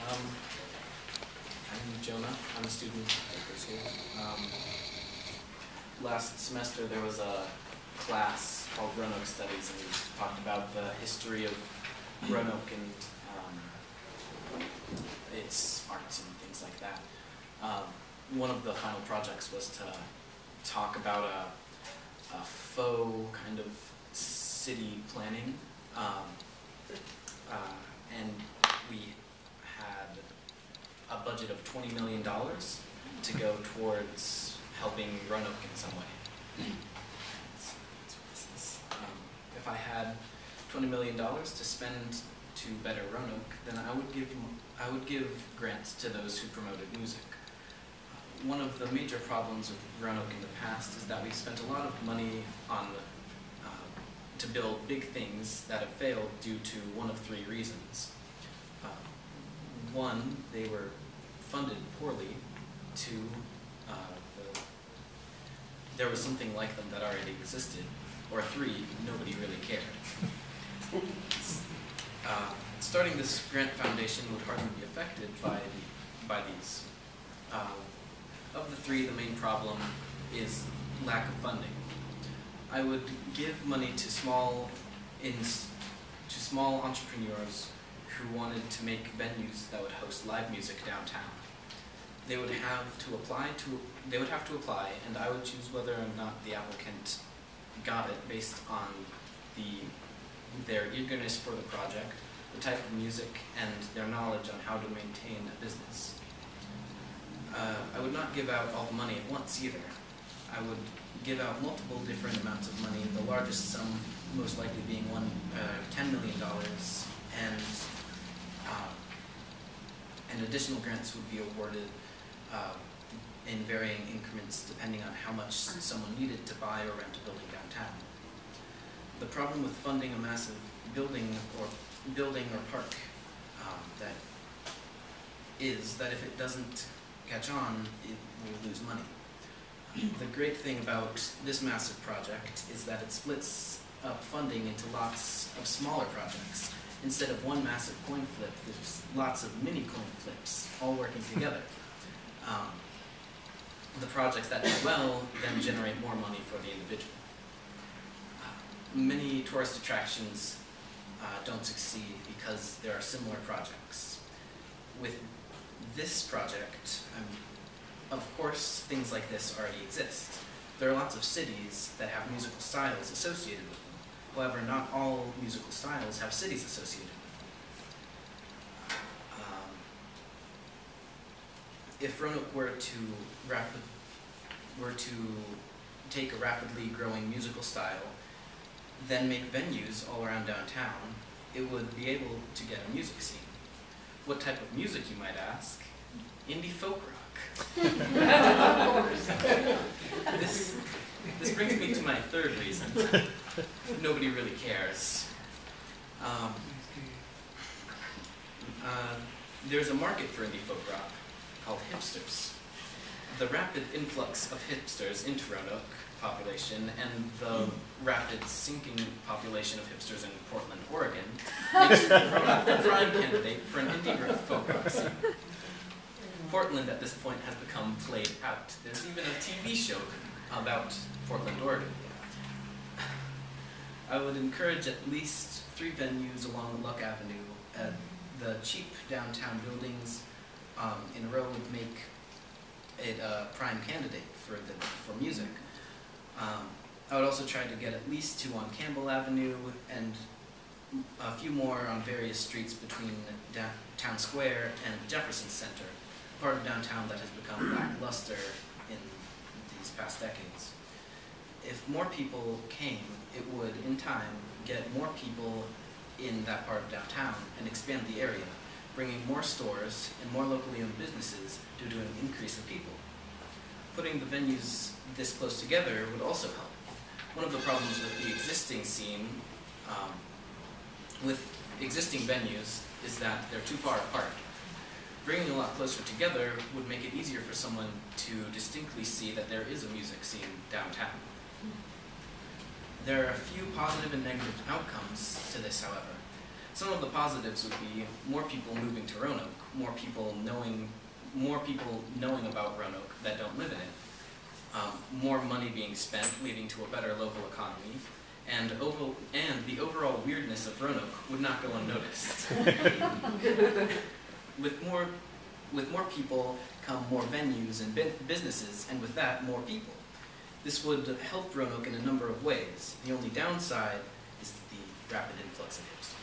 I'm Jonah. I'm a student at this here. Last semester there was a class called Roanoke Studies, and we talked about the history of Roanoke and its arts and things like that. One of the final projects was to talk about a faux kind of city planning, and we had a budget of $20 million to go towards helping Roanoke in some way. That's what this is. If I had $20 million to spend to better Roanoke, then I would give grants to those who promoted music. One of the major problems with Roanoke in the past is that we've spent a lot of money on to build big things that have failed due to one of three reasons. One, they were funded poorly. Two, there was something like them that already existed. Or three, nobody really cared. Starting this grant foundation would hardly be affected by these. Of the three, the main problem is lack of funding. I would give money to small entrepreneurs who wanted to make venues that would host live music downtown. They would have to apply, and I would choose whether or not the applicant got it based on their eagerness for the project, the type of music, and their knowledge on how to maintain a business. I would not give out all the money at once either. I would give out multiple different amounts of money, the largest sum most likely being $10 million, and additional grants would be awarded in varying increments depending on how much someone needed to buy or rent a building downtown. The problem with funding a massive building or park is that if it doesn't catch on, it will lose money. The great thing about this massive project is that it splits up funding into lots of smaller projects. Instead of one massive coin flip, there's lots of mini coin flips all working together. The projects that do well then generate more money for the individual. Many tourist attractions don't succeed because there are similar projects. With this project, of course, things like this already exist. There are lots of cities that have musical styles associated with them. However, not all musical styles have cities associated with them. If Roanoke were to take a rapidly growing musical style, then make venues all around downtown, it would be able to get a music scene. What type of music, you might ask? Indie folk rock. This brings me to my third reason. Nobody really cares. There's a market for indie folk rock called hipsters. The rapid influx of hipsters into Roanoke population and the rapid sinking population of hipsters in Portland, Oregon makes Roanoke the prime candidate for an indie folk rock scene. Portland at this point has become played out. There's even a TV show about Portland, Oregon. I would encourage at least 3 venues along Luck Avenue. The cheap downtown buildings in a row would make it a prime candidate for music. I would also try to get at least 2 on Campbell Avenue and a few more on various streets between Town Square and Jefferson Center, part of downtown that has become lackluster in these past decades. If more people came, it would, in time, get more people in that part of downtown and expand the area, bringing more stores and more locally owned businesses due to an increase in people. Putting the venues this close together would also help. One of the problems with the existing scene, with existing venues, is that they're too far apart. Bringing a lot closer together would make it easier for someone to distinctly see that there is a music scene downtown. There are a few positive and negative outcomes to this, however. Some of the positives would be more people moving to Roanoke, more people knowing about Roanoke that don't live in it, more money being spent, leading to a better local economy, and the overall weirdness of Roanoke would not go unnoticed. With more people come more venues and businesses, and with that, more people. This would help Roanoke in a number of ways. The only downside is the rapid influx of hipsters.